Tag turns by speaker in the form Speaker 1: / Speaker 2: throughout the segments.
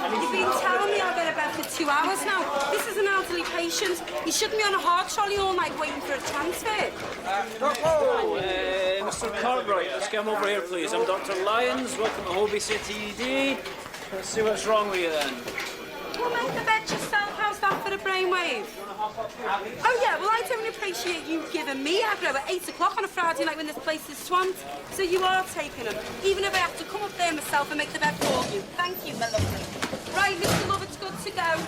Speaker 1: You've been telling me I'll get a bed for 2 hours now. This is an elderly patient. He shouldn't be on a hard trolley all night waiting for a transfer.
Speaker 2: Mr. Cartwright, let's come over here, please. I'm Dr. Lyons. Welcome to Holby City ED. Let's see what's wrong with you, then.
Speaker 1: Well, make the bed yourself. How's that for a brainwave? Oh, yeah, well, I don't appreciate you giving me aggro at 8 o'clock on a Friday night when this place is swamped. So you are taking them, even if I have to come up there myself and make the bed for you. Thank you, my lovely. Right, Mr. Love, it's good to go.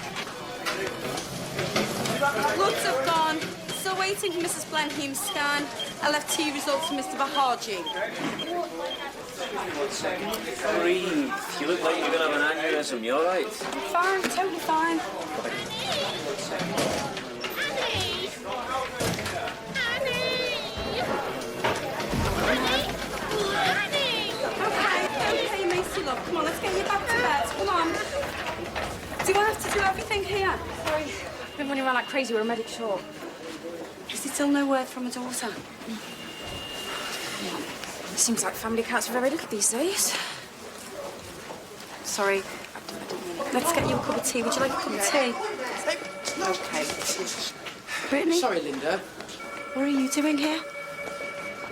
Speaker 1: Bloods have gone. Still waiting for Mrs. Blenheim's scan. LFT results from Mr. Baharji.
Speaker 2: Breathe. You look like you're going to have an aneurysm. You all right?
Speaker 1: I'm fine, totally fine. Okay, Macy, love. Come on, let's get you back to bed. Come on. Do I have to do everything here?
Speaker 3: Sorry, I've been running around like crazy with a medic short.
Speaker 1: Is there still no word from a daughter?
Speaker 3: It seems like family accounts are very little these days. Sorry, I didn't mean it.
Speaker 1: Let's get you a cup of tea. Would you like a cup of tea?
Speaker 4: Okay.
Speaker 1: Brittany?
Speaker 4: Sorry, Linda.
Speaker 1: What are you doing here?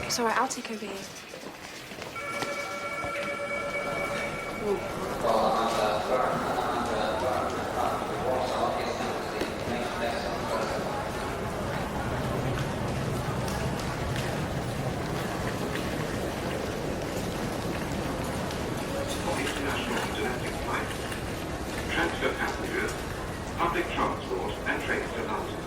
Speaker 3: It's all right, I'll take over here.
Speaker 5: Transfer passengers, public transport and trains to London.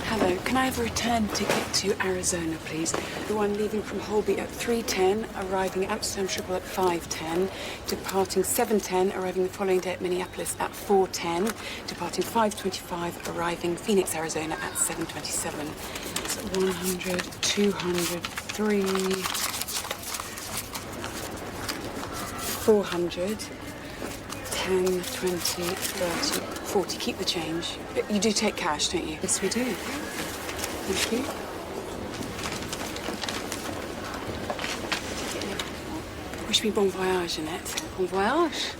Speaker 6: Hello, can I have a return ticket to Arizona, please? The one leaving from Holby at 3:10, arriving at Amsterdam Schiphol at 5:10, departing 7:10, arriving the following day at Minneapolis at 4:10, departing 5:25, arriving Phoenix, Arizona at 7:27. It's 100, 200, 3, 400, 10, 20, 30, 40. Keep the change. But you do take cash, don't you? Yes, we do. Thank you. Wish me bon voyage, Annette. Bon voyage.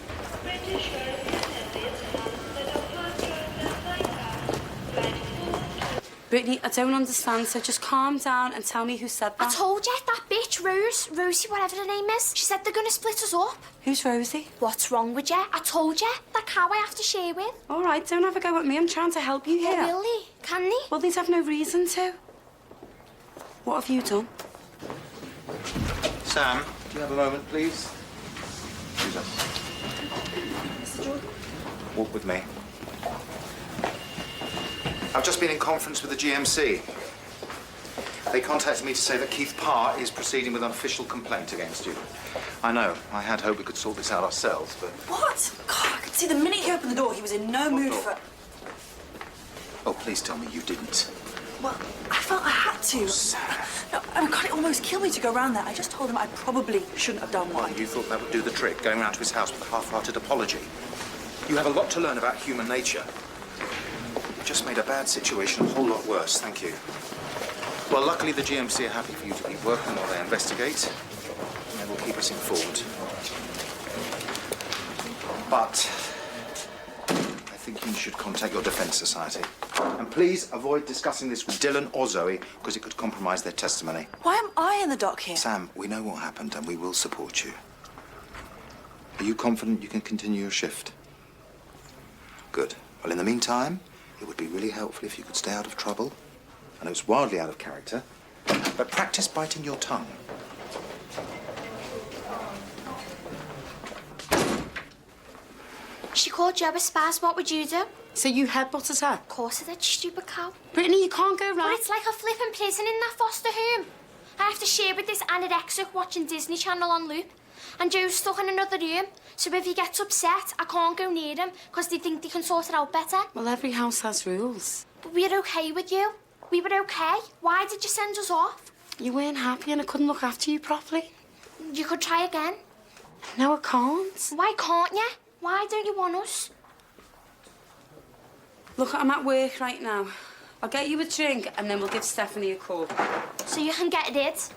Speaker 1: Brittany, I don't understand, so just calm down and tell me who said that.
Speaker 7: I told you, that bitch, Rosie, whatever her name is. She said they're gonna split us up.
Speaker 1: Who's Rosie?
Speaker 7: What's wrong with you? I told you, that cow I have to share with.
Speaker 1: All right, don't have a go at me. I'm trying to help you here.
Speaker 7: Oh, will they? Can they?
Speaker 1: Well, they'd have no reason to. What have you done?
Speaker 8: Sam, do you have a moment, please? Excuse us.
Speaker 1: Mr. Jordan?
Speaker 8: Walk with me. I've just been in conference with the GMC. They contacted me to say that Keith Parr is proceeding with an official complaint against you. I know. I had hoped we could sort this out ourselves, but...
Speaker 9: What? God, I could see the minute he opened the door, he was in no mood for...
Speaker 8: Oh, please tell me you didn't.
Speaker 9: Well, I felt I had to.
Speaker 8: Sam.
Speaker 9: No, I mean, God, it almost killed me to go around there. I just told him I probably shouldn't have done
Speaker 8: Well,
Speaker 9: one.
Speaker 8: you thought that would do the trick, going round to his house with a half-hearted apology. You have a lot to learn about human nature. You just made a bad situation a whole lot worse, thank you. Well, luckily the GMC are happy for you to keep working while they investigate, and they will keep us informed. But I think you should contact your Defence Society. And please avoid discussing this with Dylan or Zoe, because it could compromise their testimony.
Speaker 9: Why am I in the dock here?
Speaker 8: Sam, we know what happened and we will support you. Are you confident you can continue your shift? Good. Well, in the meantime, it would be really helpful if you could stay out of trouble. I know it's wildly out of character, but practice biting your tongue.
Speaker 7: She called Joe a spaz. What would you do?
Speaker 1: So you headbutted her?
Speaker 7: Of course I did, stupid cow.
Speaker 1: Brittany, you can't go
Speaker 7: But
Speaker 1: round.
Speaker 7: it's like a flipping prison in that foster home. I have to share with this anorexic watching Disney Channel on loop. And Joe's stuck in another room, so if he gets upset, I can't go near him because they think they can sort it out better.
Speaker 1: Well, every house has rules.
Speaker 7: But we're okay with you. We were okay. Why did you send us off?
Speaker 1: You weren't happy and I couldn't look after you properly.
Speaker 7: You could try again.
Speaker 1: No, I can't.
Speaker 7: Why can't you? Why don't you want us?
Speaker 1: Look, I'm at work right now. I'll get you a drink and then we'll give Stephanie a call.
Speaker 7: So you can get it.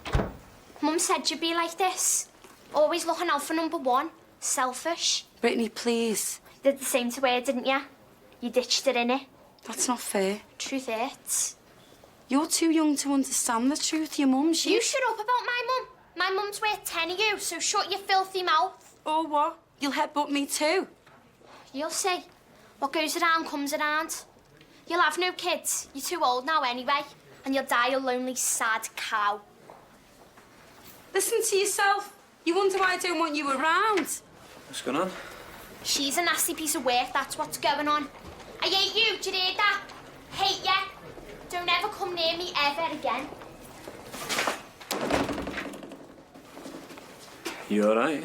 Speaker 7: Mum said you'd be like this. Always looking out for number one. Selfish.
Speaker 1: Brittany, please.
Speaker 7: Did the same to her, didn't you? You ditched her, innit?
Speaker 1: That's not fair.
Speaker 7: Truth hurts.
Speaker 1: You're too young to understand the truth. Your mum,
Speaker 7: You shut up about my mum. My mum's worth 10 of you, so shut your filthy mouth.
Speaker 1: Or what? You'll headbutt me too.
Speaker 7: You'll see. What goes around comes around. You'll have no kids. You're too old now anyway. And you'll die a lonely, sad cow.
Speaker 1: Listen to yourself. You wonder why I don't want you around.
Speaker 2: What's going on?
Speaker 7: She's a nasty piece of work, that's what's going on. I hate you, do you hear that? Hate ya. Don't ever come near me ever again.
Speaker 2: You all right?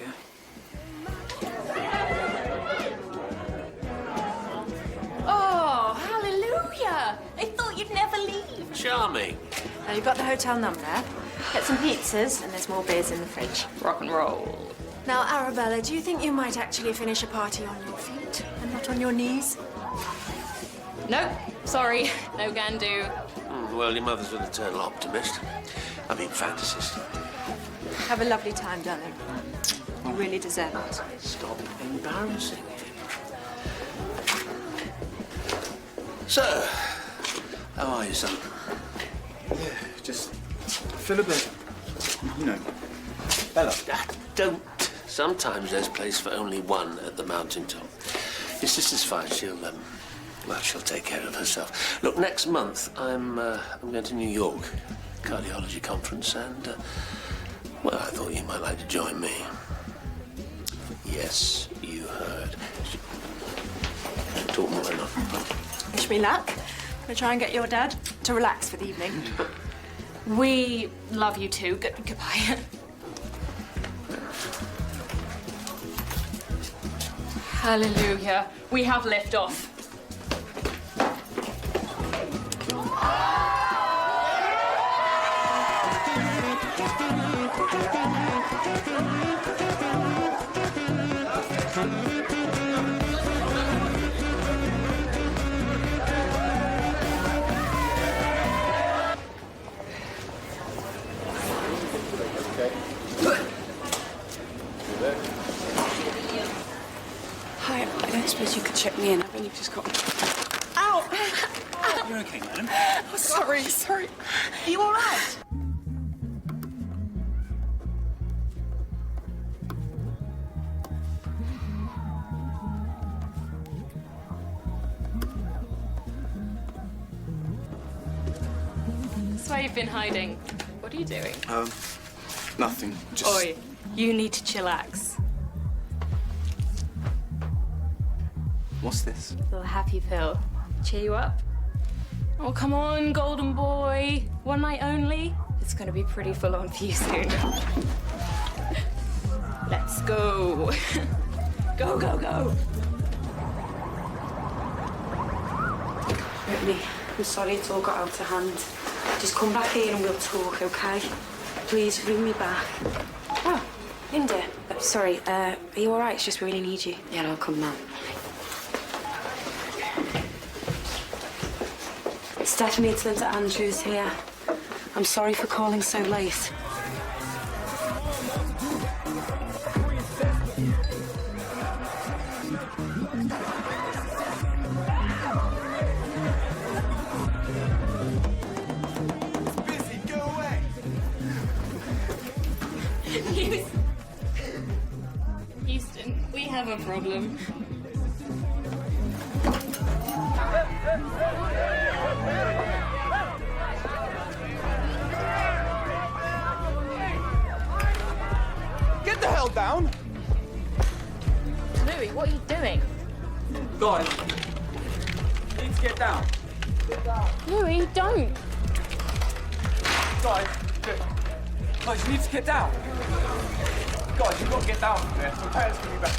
Speaker 2: Yeah.
Speaker 9: Oh, hallelujah! I thought you'd never leave.
Speaker 10: Charming.
Speaker 9: Now, you've got the hotel number. Get some pizzas, and there's more beers in the fridge. Rock and roll. Now, Arabella, do you think you might actually finish a party on your feet and not on your knees?
Speaker 11: Nope. Sorry. No can do.
Speaker 10: Well, your mother's an eternal optimist. I mean, fantasist.
Speaker 9: Have a lovely time, darling. You really deserve it.
Speaker 10: Stop embarrassing him. So, how are you, son?
Speaker 8: Yeah, just feel a bit, you know, Bella.
Speaker 10: Don't. Sometimes there's place for only one at the mountaintop. Your sister's fine. She'll take care of herself. Look, next month I'm going to New York, cardiology conference, and well, I thought you might like to join me. Yes, you heard. Talk more or not.
Speaker 9: Wish me luck. I'm gonna try and get your dad to relax for the evening.
Speaker 11: We love you too. Goodbye. Hallelujah. We have liftoff.
Speaker 6: Hi, I don't suppose you could check me in. I've only just got...
Speaker 2: You're okay, madam.
Speaker 9: Oh, sorry. Are you all right?
Speaker 11: That's why you've been hiding. What are you doing?
Speaker 8: Nothing. Just...
Speaker 11: Oi, you need to chillax.
Speaker 8: What's this?
Speaker 11: Little happy pill. Cheer you up. Oh, come on, golden boy. One night only. It's gonna be pretty full on for you soon. Let's go. Go, go, go.
Speaker 1: Brittany, I'm sorry it's all got out of hand. Just come back here and we'll talk, okay? Please, bring me back.
Speaker 3: Oh, Linda. Sorry, are you all right? It's just we really need you.
Speaker 1: Yeah, I'll come now. Stephanie, it's Linda Andrews here. I'm sorry for calling so late.
Speaker 11: Houston, we have a problem.
Speaker 12: Get the hell down!
Speaker 11: Louis, what are you doing?
Speaker 12: Guys, you need to get down.
Speaker 11: Louis, don't.
Speaker 12: Guys, you need to get down. Guys, you've got to get down from there. The parents will be back.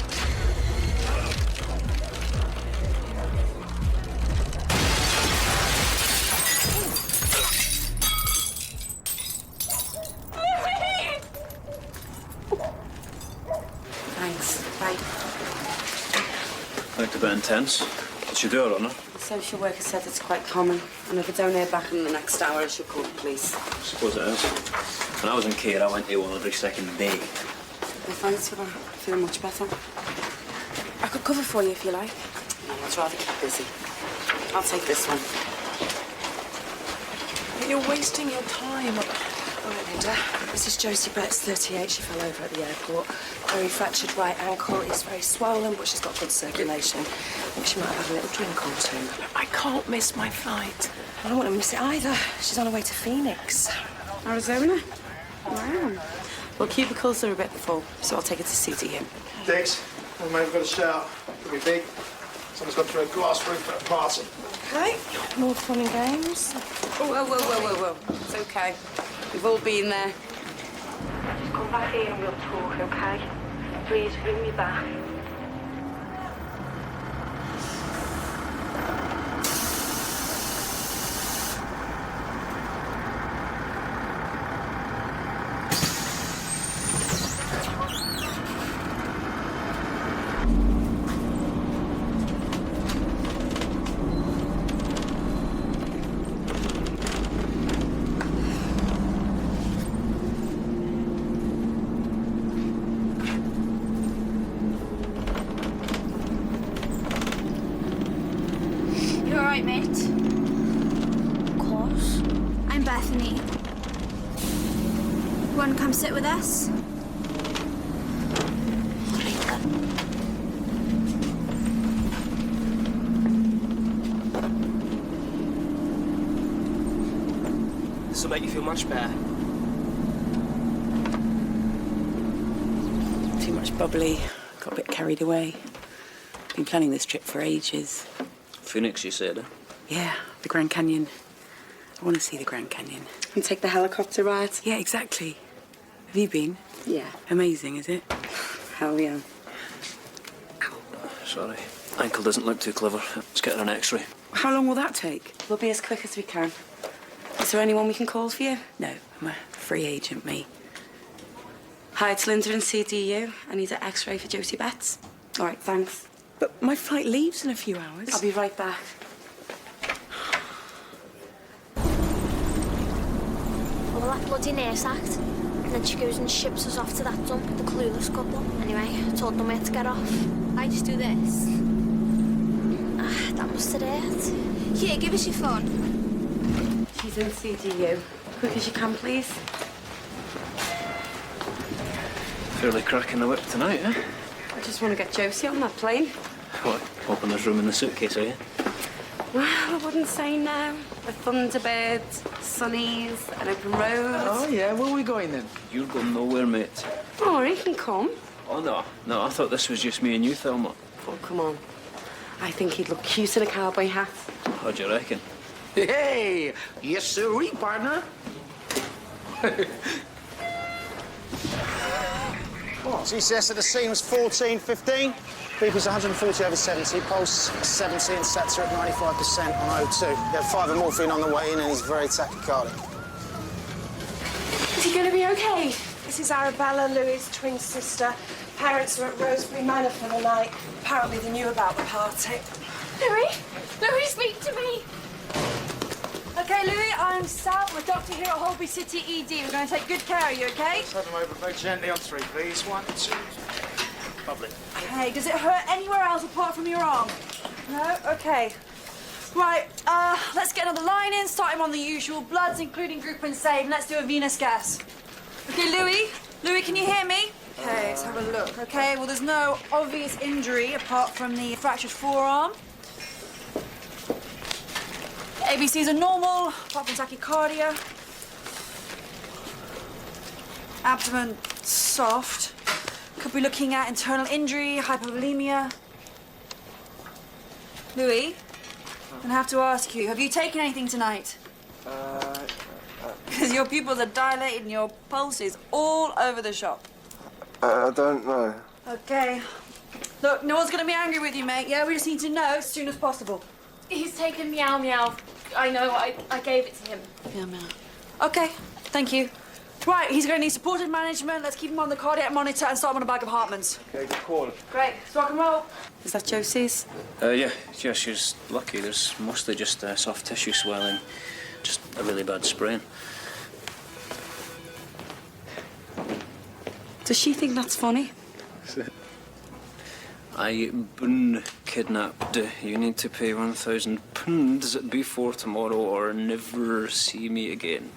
Speaker 2: Looked a bit intense. Did she do her honour?
Speaker 1: The social worker said it's quite common, and if I don't hear back in the next hour, I should call the police.
Speaker 2: I suppose it is. When I was in care, I went to one every second day.
Speaker 1: Well, thanks for that. I feel much better.
Speaker 3: I could cover for you if you like.
Speaker 1: No, I'd rather keep busy. I'll take this one.
Speaker 9: You're wasting your time. All right, Linda. This is Josie Betts, 38. She fell over at the airport. Very fractured right ankle. It's very swollen, but she's got good circulation. I think she might have a little drink or two. I can't miss my flight. I don't want to miss it either. She's on her way to Phoenix.
Speaker 1: Arizona? Wow. Well, cubicles are a bit full, so I'll take it to CDU.
Speaker 13: Diggs, we may have got a shout. Could be big. Someone's got through a glass roof at a party.
Speaker 9: Okay. More fun and games.
Speaker 1: Whoa. It's okay. We've all been there.
Speaker 3: Just come back here and we'll talk, okay? Please bring me back.
Speaker 7: Right, mate? Of course. I'm Bethany. You want to come sit with us?
Speaker 12: This will make you feel much better.
Speaker 6: Too much bubbly. Got a bit carried away. Been planning this trip for ages.
Speaker 2: Phoenix, you said, eh?
Speaker 6: Yeah, the Grand Canyon. I want to see the Grand Canyon.
Speaker 1: And take the helicopter ride?
Speaker 6: Yeah, exactly. Have you been?
Speaker 1: Yeah.
Speaker 6: Amazing, is it?
Speaker 1: Hell yeah.
Speaker 2: Sorry. Ankle doesn't look too clever. Let's get her an x-ray.
Speaker 6: How long will that take?
Speaker 1: We'll be as quick as we can. Is there anyone we can call for you?
Speaker 6: No, I'm a free agent, me.
Speaker 1: Hi, it's Linda in CDU. I need an x-ray for Josie Betts. All right, thanks.
Speaker 6: But my flight leaves in a few hours.
Speaker 1: I'll be right back.
Speaker 7: Well, that bloody nurse act. And then she goes and ships us off to that dump with the clueless couple. Anyway, I told them where to get off. I just do this. That must have hurt. Here, give us your phone.
Speaker 1: She's in CDU. Quick as you can, please.
Speaker 2: Fairly cracking the whip tonight, eh?
Speaker 1: I just want to get Josie on that plane.
Speaker 2: What, hoping there's room in the suitcase, are you?
Speaker 1: Well, I wouldn't say no. A Thunderbird, Sunnies, an open road.
Speaker 12: Oh, yeah. Where are we going then?
Speaker 2: You're going nowhere, mate.
Speaker 1: Oh, he can come.
Speaker 2: Oh, no. No, I thought this was just me and you, Thelma.
Speaker 1: Oh, come on. I think he'd look cute in a cowboy hat.
Speaker 2: How do you reckon?
Speaker 8: Hey! Yes, sirree, partner.
Speaker 13: GCS at the scene was 14:15. BP's 140 over 70. Pulse 70 and sets are at 95% on O2. He had 5 of morphine on the way in and he's very tachycardic.
Speaker 9: Is he going to be okay? This is Arabella, Louis' twin sister. Parents are at Rosebery Manor for the night. Apparently they knew about the party.
Speaker 7: Louis? Louis, speak to me.
Speaker 14: Okay, Louis, I'm Sal. We're doctor here at Holby City ED. We're going to take good care of you, okay?
Speaker 13: Let's have them over very gently on 3, please. 1, 2. Lovely.
Speaker 14: Okay, does it hurt anywhere else apart from your arm? No? Okay. Right, let's get another line in, start him on the usual bloods, including group and save, and let's do a venous gas. Okay, Louis? Louis, can you hear me? Okay, let's have a look, okay? Well, there's no obvious injury apart from the fractured forearm. ABCs are normal, apart from tachycardia. Abdomen soft. Could be looking at internal injury, hypovolemia. Louis, I'm gonna have to ask you, have you taken anything tonight? Because your pupils are dilated and your pulse is all over the shop.
Speaker 13: I don't know.
Speaker 14: Okay. Look, no one's gonna be angry with you, mate. Yeah, we just need to know as soon as possible.
Speaker 11: He's taken meow meow. I know, I gave it to him.
Speaker 14: Yeah, man. Okay, thank you. Right, he's going to need supported management. Let's keep him on the cardiac monitor and start him on a bag of Hartmann's.
Speaker 12: Okay, good call.
Speaker 14: Great. So rock and roll.
Speaker 1: Is that Josie's?
Speaker 2: Yeah, she's lucky. There's mostly just soft tissue swelling. Just a really bad sprain.
Speaker 1: Does she think that's funny?
Speaker 2: I been kidnapped. You need to pay £1,000 before tomorrow or never see me again.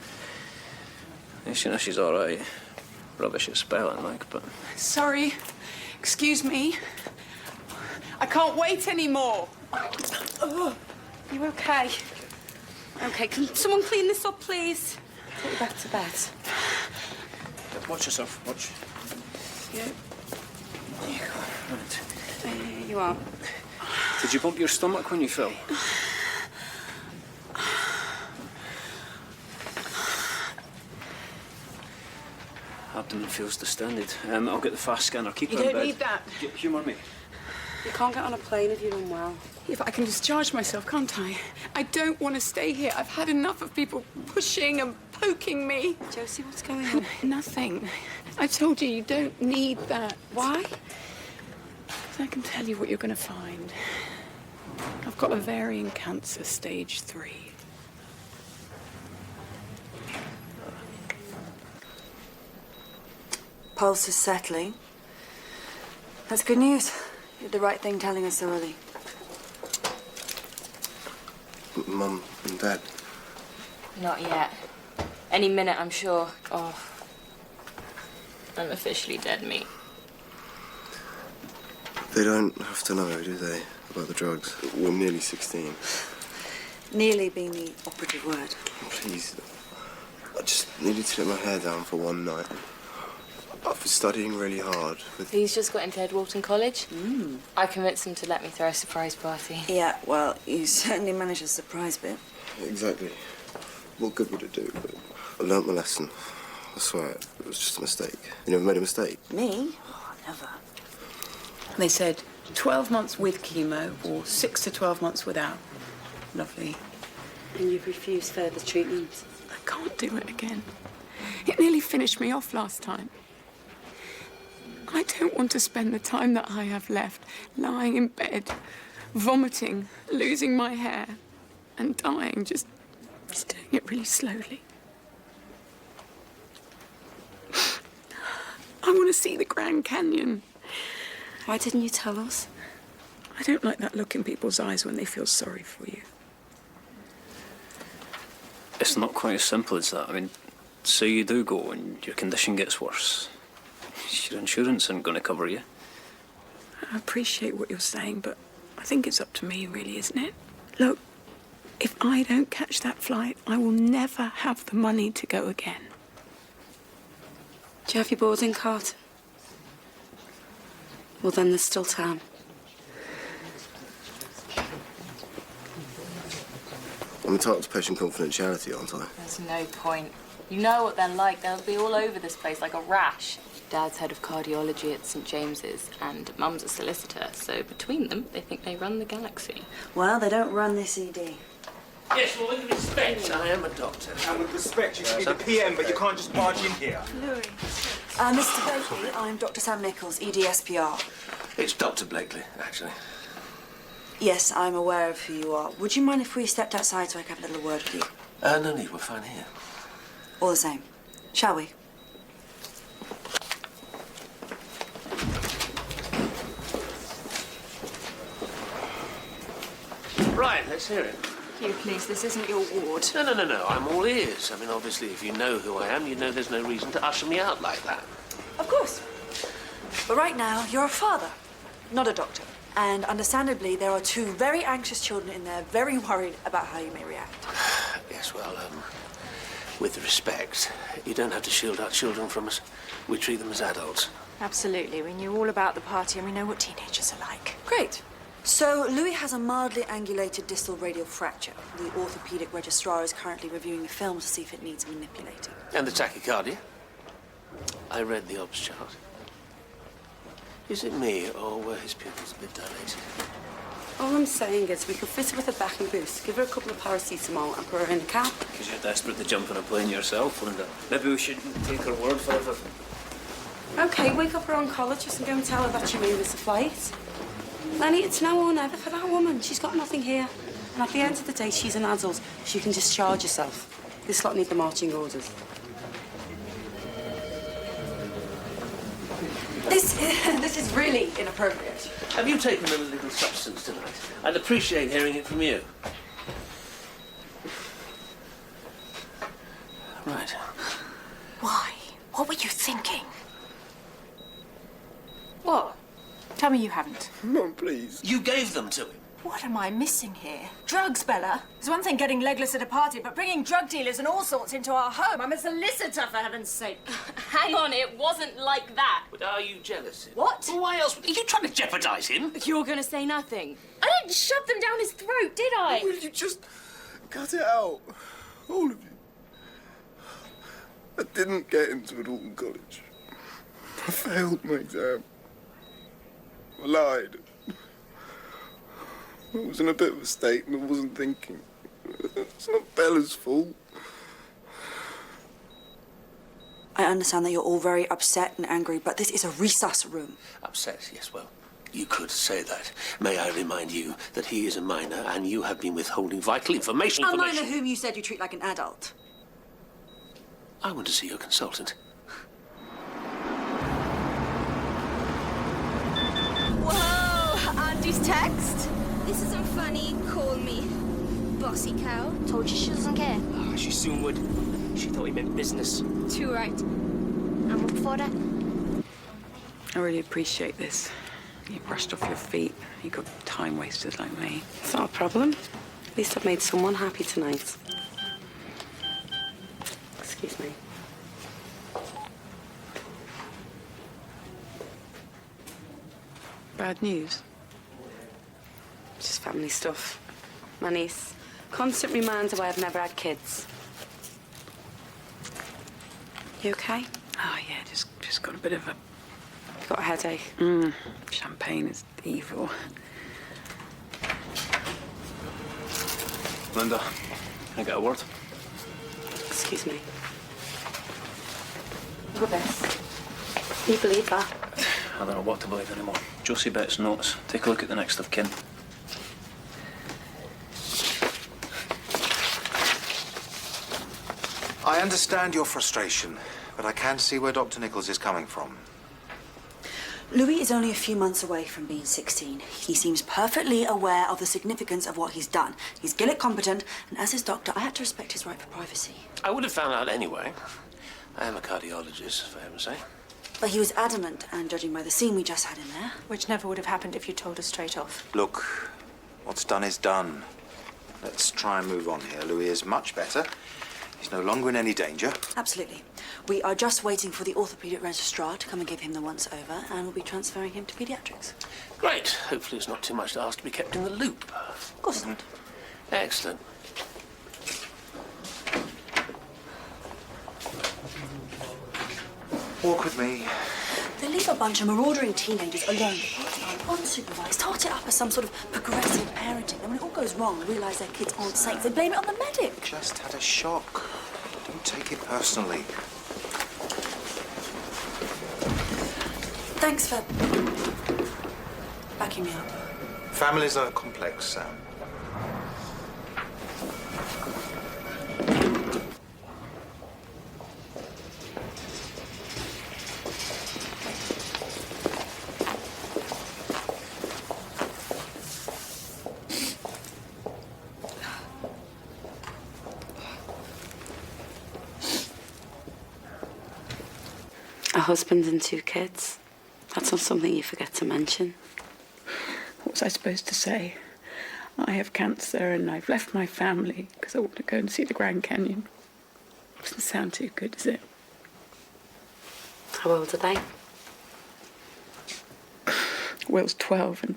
Speaker 2: You know, she's all right. Rubbish at spelling, like, but...
Speaker 6: Sorry. Excuse me. I can't wait anymore.
Speaker 1: Oh, you okay? Okay, can someone clean this up, please? Take you back to bed.
Speaker 2: Watch yourself, watch.
Speaker 1: Yeah.
Speaker 2: Right.
Speaker 1: There you are.
Speaker 2: Did you bump your stomach when you fell? Abdomen feels distended. I'll get the fast scanner. Keep
Speaker 6: You
Speaker 2: her in
Speaker 6: don't
Speaker 2: bed.
Speaker 6: need that.
Speaker 2: Humour me.
Speaker 1: You can't get on a plane if you're unwell.
Speaker 6: If I can discharge myself, can't I? I don't want to stay here. I've had enough of people pushing and poking me.
Speaker 1: Josie, what's going on?
Speaker 6: Nothing. I told you don't need that.
Speaker 1: Why?
Speaker 6: 'Cause I can tell you what you're going to find. I've got ovarian cancer, stage 3.
Speaker 14: Pulse is settling. That's good news. You did the right thing telling us so early.
Speaker 15: Mum and Dad.
Speaker 11: Not yet. Any minute, I'm sure. Oh. I'm officially dead meat.
Speaker 15: They don't have to know, do they, about the drugs? We're nearly 16.
Speaker 14: Nearly being the operative word.
Speaker 15: Please, I just needed to let my hair down for one night. I've been studying really hard.
Speaker 11: He's just got into Edwalton College. I convinced him to let me throw a surprise party.
Speaker 14: Yeah, well, you certainly managed a surprise bit.
Speaker 15: Exactly. What good would it do? But I learnt my lesson. I swear, it was just a mistake. You never made a mistake?
Speaker 14: Me? Oh, never.
Speaker 6: They said 12 months with chemo or 6 to 12 months without. Lovely.
Speaker 1: And you've refused further treatment?
Speaker 6: I can't do it again. It nearly finished me off last time. I don't want to spend the time that I have left lying in bed, vomiting, losing my hair, and dying, just doing it really slowly. I want to see the Grand Canyon.
Speaker 1: Why didn't you tell us?
Speaker 6: I don't like that look in people's eyes when they feel sorry for you.
Speaker 2: It's not quite as simple as that. I mean, say you do go and your condition gets worse. Your insurance isn't going to cover you.
Speaker 6: I appreciate what you're saying, but I think it's up to me, really, isn't it? Look, if I don't catch that flight, I will never have the money to go again.
Speaker 1: Do you have your boarding card? Well, then there's still time.
Speaker 15: I'm entitled to patient confidentiality, aren't I?
Speaker 11: There's no point. You know what they're like. They'll be all over this place like a rash. Dad's head of cardiology at St. James's, and Mum's a solicitor. So between them, they think they run the galaxy.
Speaker 14: Well, they don't run this ED.
Speaker 10: Yes, well, with respect, I am a doctor.
Speaker 12: And with respect, you should be the PM, but you can't just barge in here.
Speaker 14: Louis. Mr. Blakely, I'm Dr. Sam Nichols, EDSPR.
Speaker 10: It's Dr. Blakely, actually.
Speaker 14: Yes, I'm aware of who you are. Would you mind if we stepped outside so I could have a little word with you?
Speaker 10: No need, we're fine here.
Speaker 14: All the same. Shall we?
Speaker 10: Right, let's hear it.
Speaker 9: You, please, this isn't your ward.
Speaker 10: No, I'm all ears. I mean, obviously, if you know who I am, you know there's no reason to usher me out like that.
Speaker 14: Of course. But right now, you're a father, not a doctor. And understandably, there are 2 very anxious children in there, very worried about how you may react.
Speaker 10: Yes, well, with respect, you don't have to shield our children from us. We treat them as adults.
Speaker 9: Absolutely. We knew all about the party and we know what teenagers are like.
Speaker 14: Great. So, Louis has a mildly angulated distal radial fracture. The orthopedic registrar is currently reviewing the film to see if it needs manipulating.
Speaker 10: And the tachycardia? I read the obs chart. Is it me, or were his pupils a bit dilated?
Speaker 1: All I'm saying is we could fit her with a back and boost, give her a couple of paracetamol and put her in a cab.
Speaker 2: Because you're desperate to jump on a plane yourself, Linda. Maybe we shouldn't take her word for everything.
Speaker 1: OK, wake up her oncologist and go and tell her that she may miss a flight. Lenny, it's now or never for that woman. She's got nothing here. And at the end of the day, she's an adult. She can discharge herself. This lot need the marching orders.
Speaker 14: This is really inappropriate.
Speaker 10: Have you taken a little substance tonight? I'd appreciate hearing it from you. Right.
Speaker 14: Why? What were you thinking?
Speaker 11: What? Tell me you haven't.
Speaker 15: Mum, please.
Speaker 10: You gave them to him.
Speaker 14: What am I missing here? Drugs, Bella. It's one thing getting legless at a party, but bringing drug dealers and all sorts into our home. I'm a solicitor, for heaven's sake.
Speaker 11: Hang on, it wasn't like that.
Speaker 10: But are you jealous?
Speaker 14: What?
Speaker 10: Well, why else? Are you trying to jeopardise him?
Speaker 11: You're gonna say nothing. I didn't shove them down his throat, did I?
Speaker 15: Will you just cut it out? All of you. I didn't get into Alton College. I failed my exam. I lied. I was in a bit of a state and I wasn't thinking. It's not Bella's fault.
Speaker 14: I understand that you're all very upset and angry, but this is a resus room.
Speaker 10: Upset, yes, well, you could say that. May I remind you that he is a minor and you have been withholding vital information.
Speaker 14: A minor whom you said you treat like an adult.
Speaker 10: I want to see your consultant.
Speaker 7: Whoa, Auntie's text? This isn't funny. Call me. Bossy cow. Told you she doesn't care.
Speaker 12: Ah, she soon would. She thought he meant business.
Speaker 7: Too right. I'm up for it.
Speaker 6: I really appreciate this. You brushed off your feet. You got time wasters like me.
Speaker 1: It's not a problem. At least I've made someone happy tonight. Excuse me.
Speaker 6: Bad news?
Speaker 1: Just family stuff. My niece. Constant reminder why I've never had kids. You okay?
Speaker 6: Oh, yeah, just got a bit of a...
Speaker 1: Got a headache?
Speaker 6: Champagne is evil.
Speaker 2: Linda, can I get a word?
Speaker 1: Excuse me. Look at this. Can you believe that?
Speaker 2: I don't know what to believe anymore. Josie Betts' notes. Take a look at the next of kin.
Speaker 8: I understand your frustration, but I can see where Dr. Nichols is coming from.
Speaker 14: Louis is only a few months away from being 16. He seems perfectly aware of the significance of what he's done. He's Gillick competent, and as his doctor, I had to respect his right for privacy.
Speaker 10: I would have found out anyway. I am a cardiologist, for heaven's sake.
Speaker 14: But he was adamant, and judging by the scene we just had in there...
Speaker 11: Which never would have happened if you told us straight off.
Speaker 8: Look, what's done is done. Let's try and move on here. Louis is much better. He's no longer in any danger.
Speaker 14: Absolutely. We are just waiting for the orthopaedic registrar to come and give him the once-over, and we'll be transferring him to paediatrics.
Speaker 10: Great. Hopefully it's not too much to ask to be kept in the loop.
Speaker 14: Of course not.
Speaker 10: Excellent.
Speaker 8: Walk with me.
Speaker 14: They leave a bunch of marauding teenagers alone, unsupervised, start it up as some sort of progressive parenting. And when it all goes wrong, they realise their kids aren't safe. They blame it on the medic.
Speaker 8: Just had a shock. Don't take it personally.
Speaker 14: Thanks for backing me up.
Speaker 8: Families are complex, Sam.
Speaker 1: A husband and 2 kids. That's not something you forget to mention.
Speaker 6: What was I supposed to say? I have cancer and I've left my family because I want to go and see the Grand Canyon. Doesn't sound too good, does it?
Speaker 1: How old are they?
Speaker 6: Will's 12 and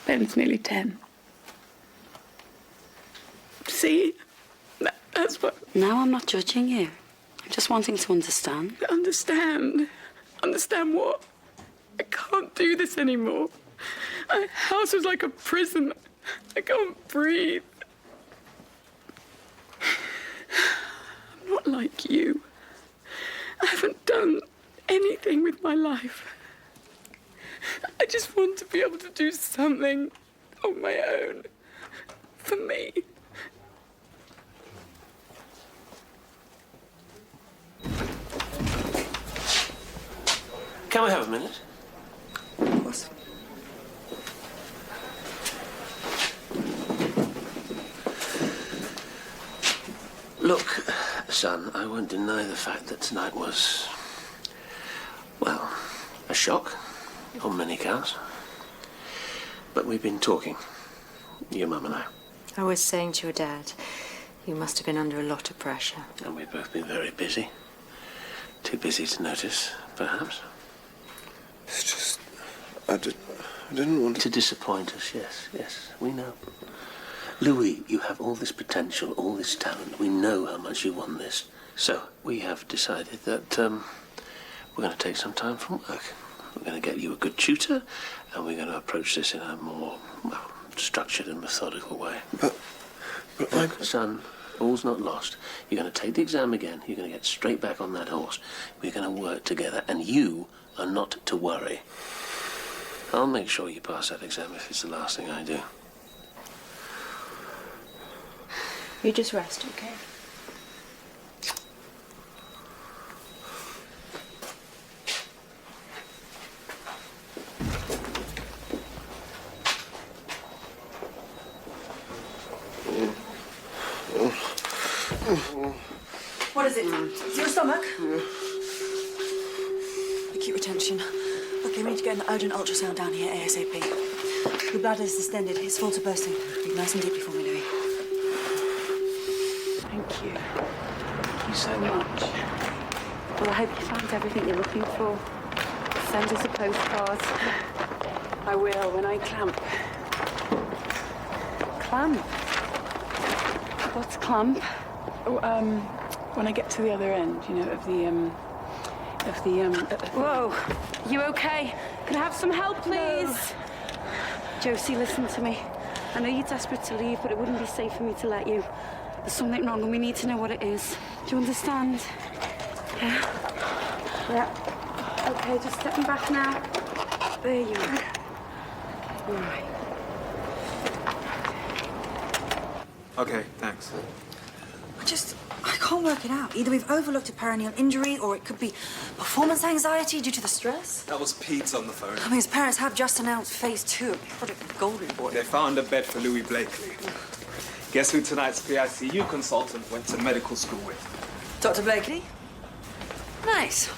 Speaker 6: Ben's nearly 10. See? That's what...
Speaker 1: No, I'm not judging you. I'm just wanting to understand.
Speaker 6: Understand? Understand what? I can't do this anymore. My house was like a prison. I can't breathe. I'm not like you. I haven't done anything with my life. I just want to be able to do something on my own. For me.
Speaker 10: Can we have a minute?
Speaker 9: Of course.
Speaker 10: Look, son, I won't deny the fact that tonight was, well, a shock on many counts. But we've been talking, your mum and I.
Speaker 3: I was saying to your dad, you must have been under a lot of pressure.
Speaker 10: And we've both been very busy. Too busy to notice, perhaps.
Speaker 15: It's just... I didn't want
Speaker 10: to disappoint us, yes, we know. Louis, you have all this potential, all this talent. We know how much you want this. So, we have decided that we're going to take some time from work. We're going to get you a good tutor, and we're going to approach this in a more, well, structured and methodical way.
Speaker 15: But
Speaker 10: Look, son, all's not lost. You're going to take the exam again. You're going to get straight back on that horse. We're going to work together, and you are not to worry. I'll make sure you pass that exam if it's the last thing I do.
Speaker 3: You just rest, okay?
Speaker 14: What is it? Is your stomach? Acute retention. Okay, we need to get an urgent ultrasound down here ASAP. Your bladder is distended. It's full to bursting. Breathe nice and deeply for me, Louis.
Speaker 6: Thank you. Thank you so much. Well, I hope you found everything you're looking for. Send us a postcard. I will, when I clamp. Clamp? What's clamp? Oh, when I get to the other end, you know, of the
Speaker 1: Whoa, you okay? Can I have some help, please?
Speaker 6: No.
Speaker 1: Josie, listen to me. I know you're desperate to leave, but it wouldn't be safe for me to let you. There's something wrong and we need to know what it is. Do you understand? Yeah? Yeah. Okay, just stepping back now. There you are. All right.
Speaker 12: Okay, thanks.
Speaker 14: I can't work it out. Either we've overlooked a perineal injury or it could be performance anxiety due to the stress.
Speaker 12: That was Pete's on the phone.
Speaker 14: I mean, his parents have just announced phase 2 of Project Golden Boy.
Speaker 12: They found a bed for Louis Blakely. Guess who tonight's PICU consultant went to medical school with?
Speaker 14: Dr. Blakely? Nice.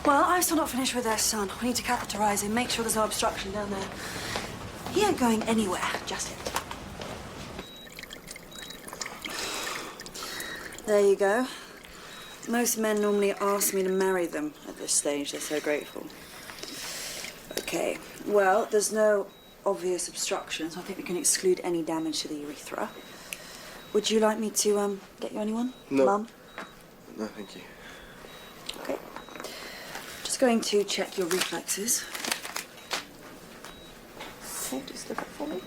Speaker 14: Well, I'm still not finished with their son. We need to catheterize him, make sure there's no obstruction down there. He ain't going anywhere just yet. There you go. Most men normally ask me to marry them at this stage. They're so grateful. Okay, well, there's no obvious obstruction, so I think we can exclude any damage to the urethra. Would you like me to get you anyone?
Speaker 15: No.
Speaker 14: Mum?
Speaker 15: No, thank you.
Speaker 14: Okay. Just going to check your reflexes. Okay, just look up for me.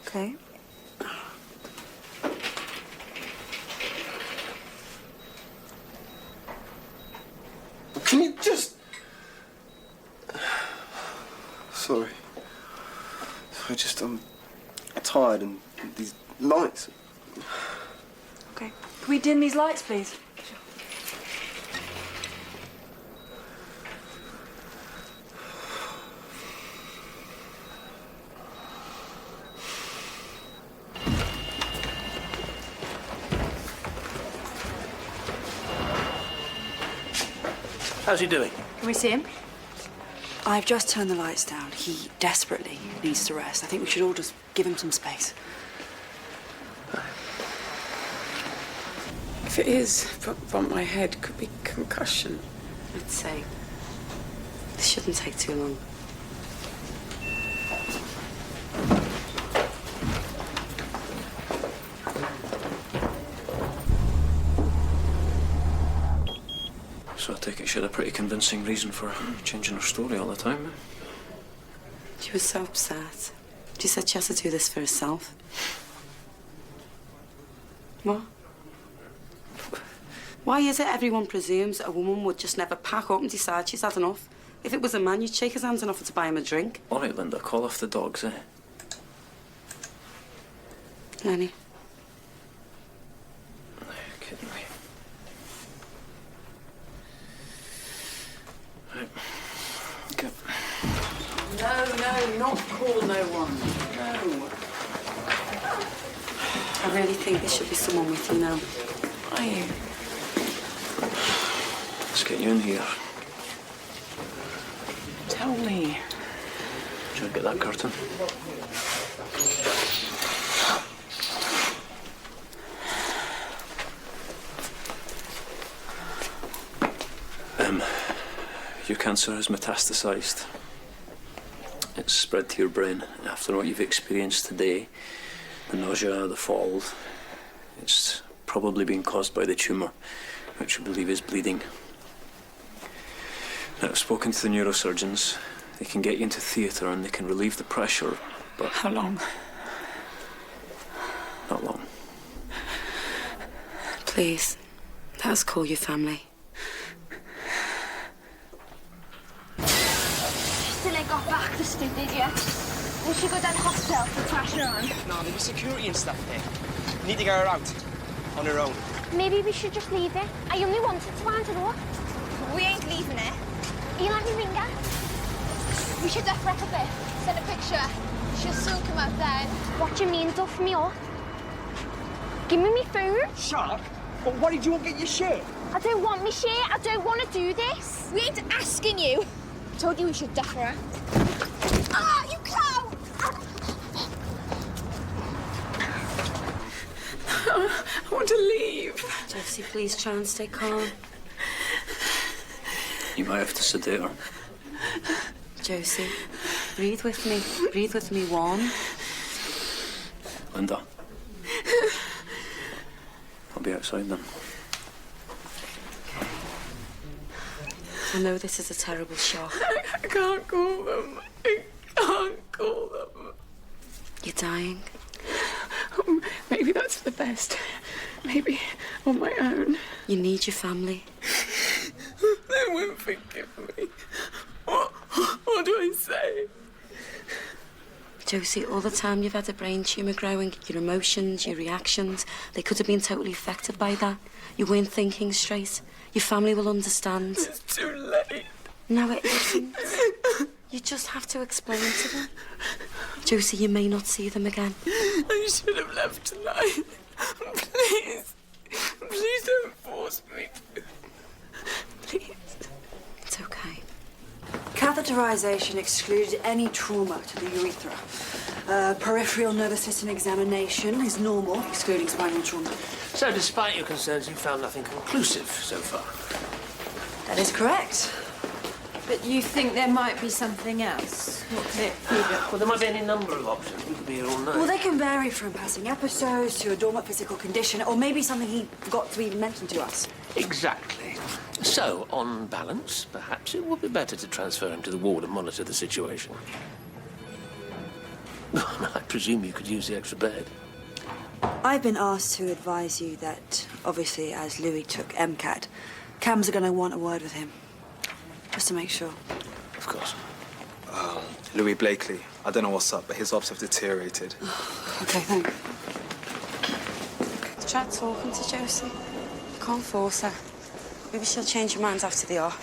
Speaker 14: Okay.
Speaker 15: Can you just... Sorry. I'm tired and these lights...
Speaker 14: Okay. Can we dim these lights, please?
Speaker 10: How's he doing?
Speaker 14: Can we see him? I've just turned the lights down. He desperately needs to rest. I think we should all just give him some space.
Speaker 6: If it is, bump my head, could be concussion.
Speaker 3: I'd say this shouldn't take too long.
Speaker 2: So I take it she had a pretty convincing reason for changing her story all the time, eh?
Speaker 9: She was so upset. She said she has to do this for herself. What? Why is it everyone presumes a woman would just never pack up and decide she's had enough? If it was a man, you'd shake his hands and offer to buy him a drink.
Speaker 2: All right, Linda, call off the dogs, eh?
Speaker 9: Lenny.
Speaker 2: You're kidding me. Right. Go.
Speaker 14: No, not call no one. No.
Speaker 9: I really think there should be someone with you now.
Speaker 14: Are you?
Speaker 2: Let's get you in here.
Speaker 14: Tell me.
Speaker 2: Try to get that curtain. Your cancer has metastasized. It's spread to your brain. After what you've experienced today, the nausea, the fall, it's probably been caused by the tumour, which we believe is bleeding. Now, I've spoken to the neurosurgeons. They can get you into theatre and they can relieve the pressure, but...
Speaker 14: How long?
Speaker 2: Not long.
Speaker 9: Please, let us call your family.
Speaker 7: Still ain't got back to Stu, did you? We should go down to hospital to crash her on.
Speaker 16: No, there'll be security and stuff there. We need to get her out. On her own.
Speaker 7: Maybe we should just leave it. I only wanted to wind it up. We ain't leaving it. You like me ringer? We should duff her up a bit. Send a picture. She'll soon come out then. What do you mean, duff me up? Give me my phone.
Speaker 16: Shut up. But why did you want to get your shit?
Speaker 7: I don't want me shit. I don't want to do this. We ain't asking you. I told you we should duff her. Ah, you cow!
Speaker 9: I want to leave. Josie, please try and stay calm.
Speaker 2: You might have to sedate her.
Speaker 9: Josie, breathe with me. Breathe with me. 1.
Speaker 2: Linda. I'll be outside then.
Speaker 9: I know this is a terrible shock.
Speaker 6: I can't call them. I can't call them.
Speaker 9: You're dying.
Speaker 6: Maybe that's for the best. Maybe on my own.
Speaker 9: You need your family.
Speaker 6: They won't forgive me. What do I say?
Speaker 9: Josie, all the time you've had a brain tumour growing, your emotions, your reactions, they could have been totally affected by that. You weren't thinking straight. Your family will understand.
Speaker 6: It's too late.
Speaker 9: No, it isn't. You just have to explain to them. Josie, you may not see them again.
Speaker 6: I should have left tonight. Please. Please don't force me to. Please.
Speaker 9: It's okay.
Speaker 14: Catheterization excluded any trauma to the urethra. Peripheral nervous system examination is normal, excluding spinal trauma.
Speaker 10: So, despite your concerns, you found nothing conclusive so far?
Speaker 14: That is correct.
Speaker 17: But you think there might be something else? What could it be?
Speaker 10: Well, there might be any number of options. We could be here all night.
Speaker 14: Well, they can vary from passing episodes to a dormant physical condition, or maybe something he forgot to even mention to us.
Speaker 10: Exactly. So, on balance, perhaps it would be better to transfer him to the ward and monitor the situation. I presume you could use the extra bed.
Speaker 14: I've been asked to advise you that, obviously, as Louis took MCAT, Cams are going to want a word with him. Just to make sure.
Speaker 10: Of course.
Speaker 12: Louis Blakely. I don't know what's up, but his ops have deteriorated.
Speaker 14: Okay, thanks.
Speaker 9: Try talking to Josie. You can't force her. Maybe she'll change her mind after the op.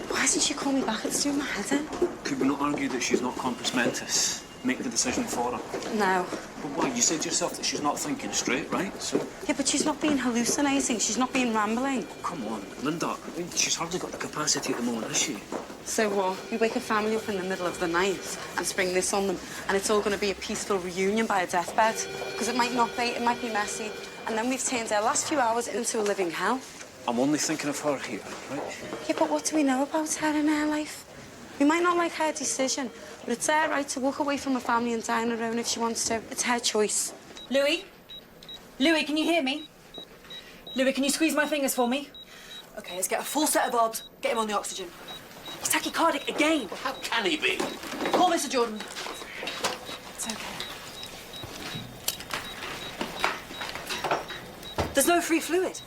Speaker 9: Why didn't she call me back? It's doing my head in.
Speaker 2: Could we not argue that she's not compos mentis? Make the decision for her.
Speaker 9: No.
Speaker 2: But why? You said yourself that she's not thinking straight, right? So...
Speaker 9: Yeah, but she's not being hallucinating. She's not being rambling.
Speaker 2: Come on, Linda. I mean, she's hardly got the capacity at the moment, has she?
Speaker 9: So what? You wake a family up in the middle of the night and spring this on them, and it's all going to be a peaceful reunion by a deathbed? Because it might not be. It might be messy. And then we've turned our last few hours into a living hell.
Speaker 2: I'm only thinking of her here, right?
Speaker 9: Yeah, but what do we know about her in her life? We might not like her decision, but it's her right to walk away from her family and die on her own if she wants to. It's her choice.
Speaker 14: Louis? Louis, can you hear me? Louis, can you squeeze my fingers for me? Okay, let's get a full set of obs, get him on the oxygen. He's tachycardic again.
Speaker 10: Well, how can he be?
Speaker 14: Call Mr. Jordan. It's okay. There's no free fluid.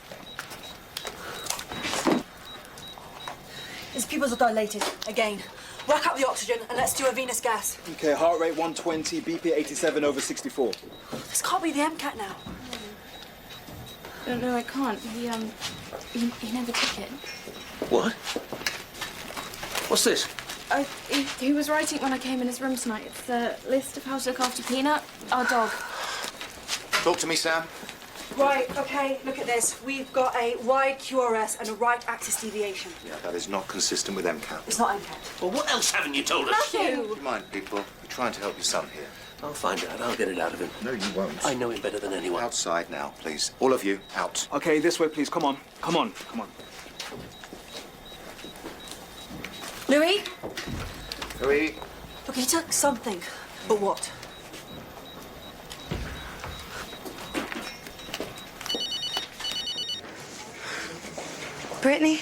Speaker 14: His pupils are dilated. Again. Whack up the oxygen and let's do a venous gas.
Speaker 12: Okay, heart rate 120, BP 87 over 64.
Speaker 14: This can't be the MCAT now.
Speaker 11: No, I can't. He never took it.
Speaker 10: What? What's this?
Speaker 11: He was writing it when I came in his room tonight. It's the list of how to look after Peanut, our dog.
Speaker 8: Talk to me, Sam.
Speaker 14: Right, okay, look at this. We've got a wide QRS and a right axis deviation.
Speaker 8: Yeah, that is not consistent with MCAT.
Speaker 14: It's not MCAT.
Speaker 10: Well, what else haven't you told us?
Speaker 8: Never mind, people. You're trying to help your son here.
Speaker 10: I'll find out. I'll get it out of him.
Speaker 8: No, you won't.
Speaker 10: I know him better than anyone.
Speaker 8: Outside now, please. All of you, out.
Speaker 12: Okay, this way, please. Come on. Come on. Come on.
Speaker 14: Louis?
Speaker 8: Louis?
Speaker 14: Look, he took something. But what?
Speaker 1: Brittany?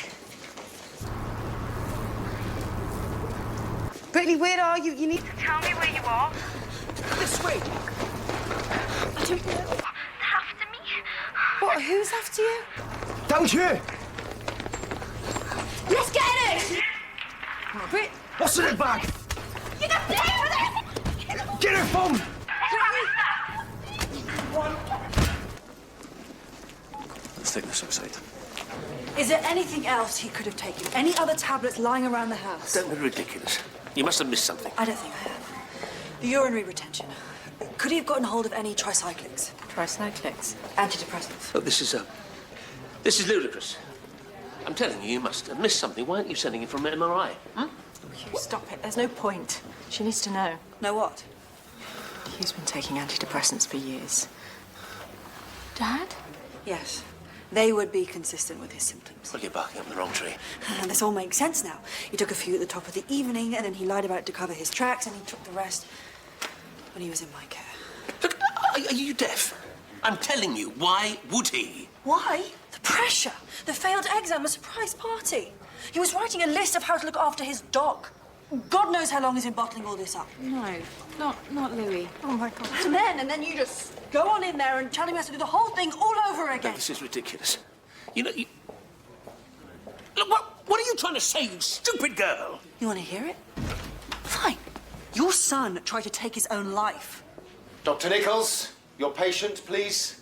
Speaker 1: Brittany, where are you? You need to tell me where you are.
Speaker 14: This way.
Speaker 1: I don't know. They're after me. What? Who's after you?
Speaker 16: Don't you?
Speaker 1: Let's get it! Brit...
Speaker 16: What's in the bag?
Speaker 1: You can play with it!
Speaker 16: Get her phone!
Speaker 10: Let's take this outside.
Speaker 14: Is there anything else he could have taken? Any other tablets lying around the house?
Speaker 10: Don't be ridiculous. You must have missed something.
Speaker 14: I don't think I have. The urinary retention. Could he have gotten hold of any tricyclics?
Speaker 9: Tricyclics?
Speaker 14: Antidepressants.
Speaker 10: Look, this is ludicrous. I'm telling you, you must have missed something. Why aren't you sending it for an MRI?
Speaker 9: Hugh, stop it. There's no point. She needs to know.
Speaker 14: Know what?
Speaker 9: Hugh's been taking antidepressants for years.
Speaker 11: Dad?
Speaker 14: Yes. They would be consistent with his symptoms.
Speaker 10: Well, you're barking up the wrong tree.
Speaker 14: And this all makes sense now. He took a few at the top of the evening, and then he lied about it to cover his tracks, and he took the rest when he was in my care.
Speaker 10: Look, are you deaf? I'm telling you, why would he?
Speaker 14: Why? The pressure. The failed exam, a surprise party. He was writing a list of how to look after his dog. God knows how long he's been bottling all this up.
Speaker 11: No, not Louis.
Speaker 14: Oh, my God. And then you just go on in there and tell him he has to do the whole thing all over again.
Speaker 10: No, this is ridiculous. You know, Look, what are you trying to say, you stupid girl?
Speaker 14: You want to hear it? Fine. Your son tried to take his own life.
Speaker 8: Dr. Nichols, your patient, please.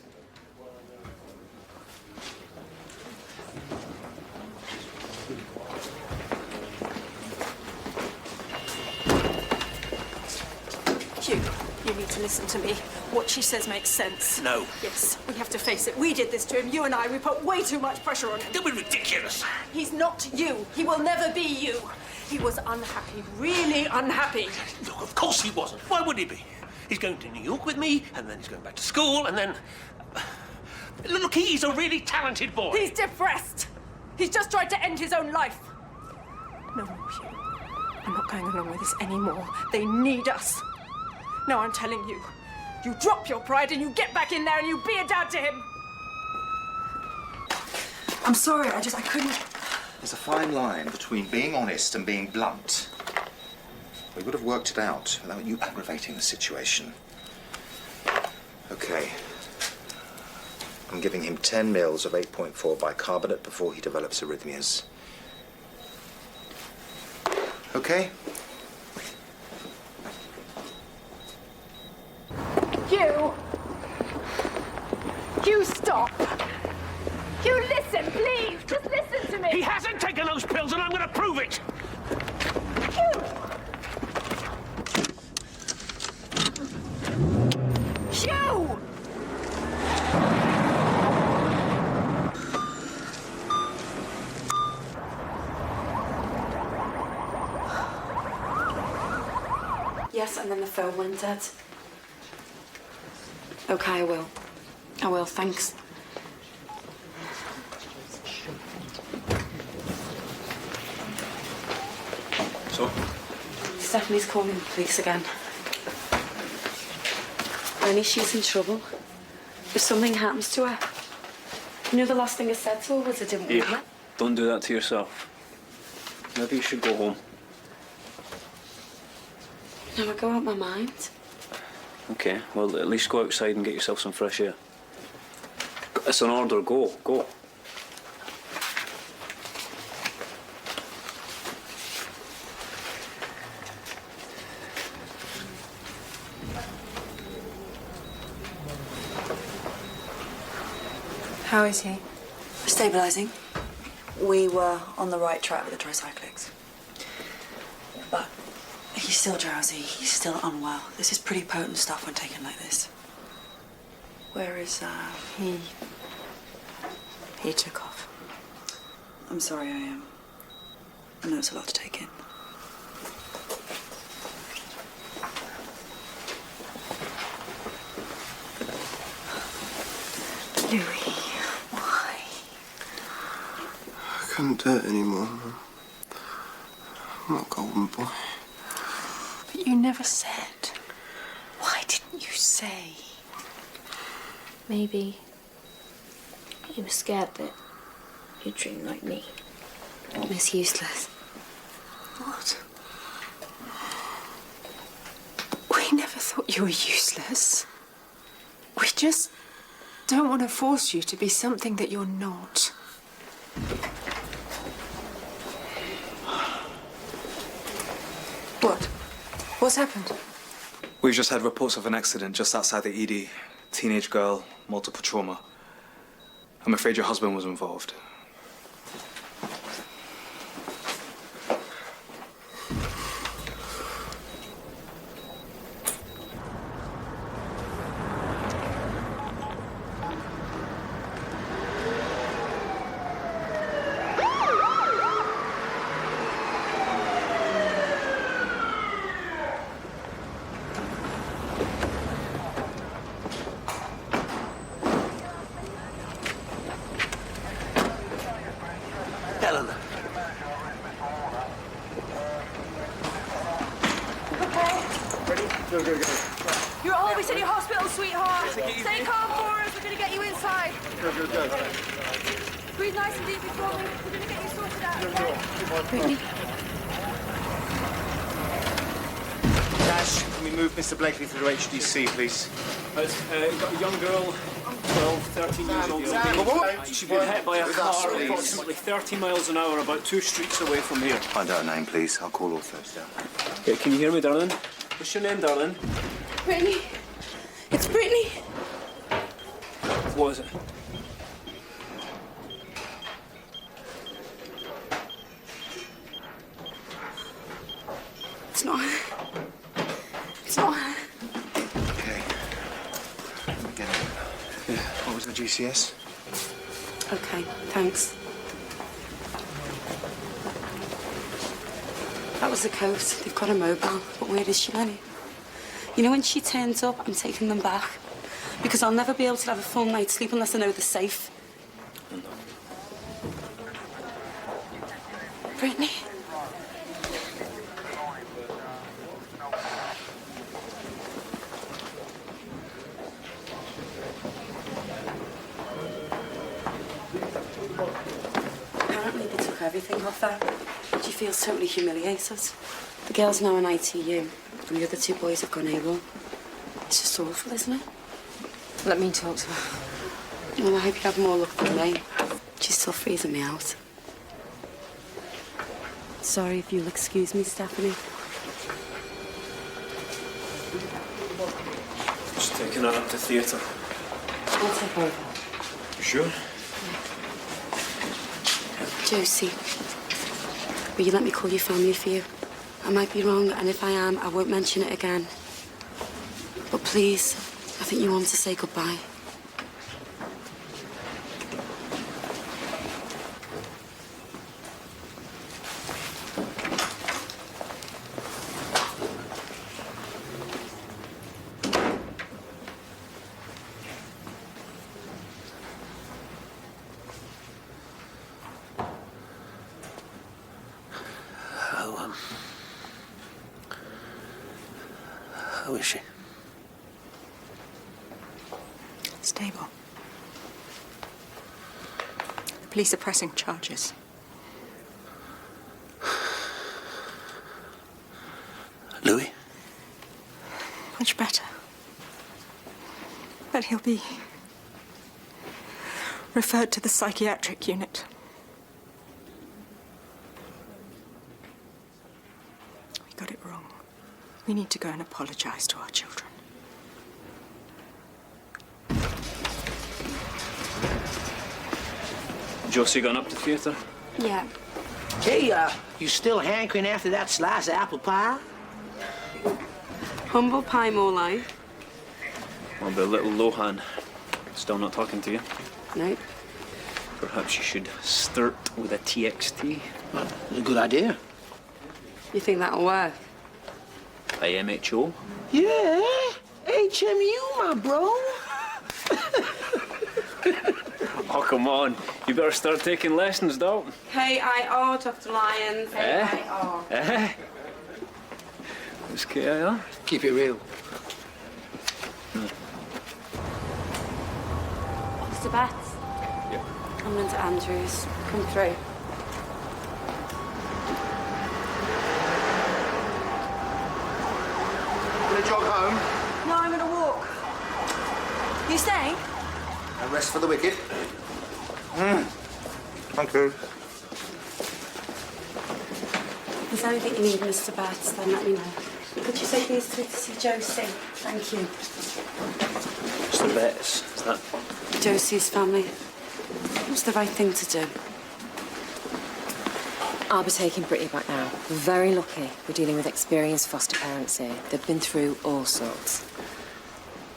Speaker 14: Hugh, you need to listen to me. What she says makes sense.
Speaker 10: No.
Speaker 14: Yes, we have to face it. We did this to him, you and I. We put way too much pressure on him.
Speaker 10: Don't be ridiculous.
Speaker 14: He's not you. He will never be you. He was unhappy, really unhappy.
Speaker 10: Look, of course he wasn't. Why would he be? He's going to New York with me, and then he's going back to school, and then... Look, he's a really talented boy.
Speaker 14: He's depressed. He's just tried to end his own life. No, Hugh. I'm not going along with this anymore. They need us. No, I'm telling you. You drop your pride and you get back in there and you be a dad to him. I'm sorry, I couldn't...
Speaker 8: There's a fine line between being honest and being blunt. We would have worked it out without you aggravating the situation. Okay. I'm giving him 10 mils of 8.4 bicarbonate before he develops arrhythmias. Okay?
Speaker 14: Hugh, stop! Hugh, listen, please! Just listen to me!
Speaker 10: He hasn't taken those pills, and I'm going to prove it!
Speaker 14: Hugh!
Speaker 3: Yes, and then the phone went dead. Okay, I will. I will, thanks.
Speaker 2: So?
Speaker 3: Stephanie's calling the police again. Only she's in trouble. If something happens to her. You know the last thing I said to her was I didn't want her.
Speaker 2: Don't do that to yourself. Maybe you should go home.
Speaker 3: No, I go out my mind.
Speaker 2: Okay, well, at least go outside and get yourself some fresh air. It's an order. Go, go.
Speaker 17: How is he?
Speaker 14: Stabilising. We were on the right track with the tricyclics. But he's still drowsy, he's still unwell. This is pretty potent stuff when taken like this. Where is, He took off. I'm sorry, I know it's a lot to take in.
Speaker 15: Louis, why? I can't do it anymore, Mum. I'm not a golden boy.
Speaker 17: But you never said. Why didn't you say?
Speaker 7: Maybe he was scared that you'd dream like me. It was useless.
Speaker 17: What? We never thought you were useless. We just don't want to force you to be something that you're not. What? What's happened?
Speaker 12: We've just had reports of an accident just outside the ED. Teenage girl, multiple trauma. I'm afraid your husband was involved.
Speaker 10: Helen.
Speaker 14: Go. You're at Holby City Hospital, sweetheart. Stay calm for us. We're going to get you inside.
Speaker 15: Go.
Speaker 14: Breathe nice and deeply for me. We're going to get you sorted out, okay?
Speaker 17: Brittany.
Speaker 8: Dash, can we move Mr. Blakely through to HDC, please?
Speaker 2: We've got a young girl, 12, 13 years old. She's been hit by a car approximately 30 miles an hour about 2 streets away from here.
Speaker 8: Find out her name, please. I'll call all those down.
Speaker 2: Okay, can you hear me, darling? What's your name, darling?
Speaker 3: Brittany. It's Brittany.
Speaker 2: What is it?
Speaker 3: It's not her. It's not her.
Speaker 8: Okay. Get it. Yeah. What was the GCS?
Speaker 3: Okay, thanks. That was the coast. They've got a mobile. But where is she, Lenny? You know, when she turns up, I'm taking them back. Because I'll never be able to have a full night's sleep unless I know they're safe. Brittany? Apparently they took everything off her. She feels totally humiliated. The girl's now in ITU, and the other 2 boys have gone AWOL. It's just awful, isn't it?
Speaker 17: Let me talk to her.
Speaker 3: Well, I hope you have more luck than me. She's still freezing me out. Sorry if you'll excuse me, Stephanie.
Speaker 2: Just taking her up to theatre.
Speaker 3: I'll take over.
Speaker 2: You sure?
Speaker 3: Josie, will you let me call your family for you? I might be wrong, and if I am, I won't mention it again. But please, I think you want to say goodbye.
Speaker 10: How is she?
Speaker 17: Stable. The police are pressing charges. much better. But he'll be referred to the psychiatric unit. We got it wrong. We need to go and apologize to our children.
Speaker 2: Josie gone up to theatre?
Speaker 3: Yeah.
Speaker 18: Hey, you still hankering after that slice of apple pie?
Speaker 3: Humble pie, more like.
Speaker 2: Well, but little Lohan still not talking to you.
Speaker 3: No.
Speaker 2: Perhaps you should start with a TXT.
Speaker 18: Well, it's a good idea.
Speaker 3: You think that'll work?
Speaker 2: IMHO?
Speaker 18: Yeah, HMU, my bro.
Speaker 2: Oh, come on. You better start taking lessons, Doc.
Speaker 3: KIR, Dr. Lyons. KIR.
Speaker 2: Eh? What's KIR?
Speaker 18: Keep it real.
Speaker 3: Mr. Betts?
Speaker 2: Yep.
Speaker 3: I'm into Andrews. Come through.
Speaker 8: Gonna jog home?
Speaker 14: No, I'm gonna walk. You staying?
Speaker 8: And rest for the wicked. Thank you.
Speaker 3: If there's anything you need, Mr. Betts, then let me know. Could you say these three to see Josie? Thank you.
Speaker 2: Mr. Betts, is that?
Speaker 3: Josie's family. It was the right thing to do.
Speaker 9: I'll be taking Britty back now. We're very lucky. We're dealing with experienced foster parents here. They've been through all sorts.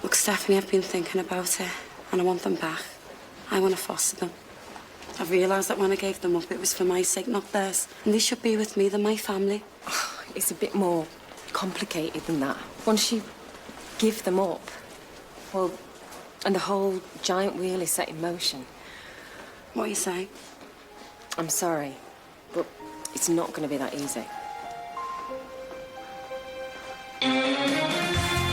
Speaker 3: Look, Stephanie, I've been thinking about it, and I want them back. I want to foster them. I've realised that when I gave them up, it was for my sake, not theirs. And they should be with me, they're my family.
Speaker 9: It's a bit more complicated than that. Once you give them up, well, and the whole giant wheel is set in motion.
Speaker 3: What are you saying?
Speaker 9: I'm sorry, but it's not going to be that easy.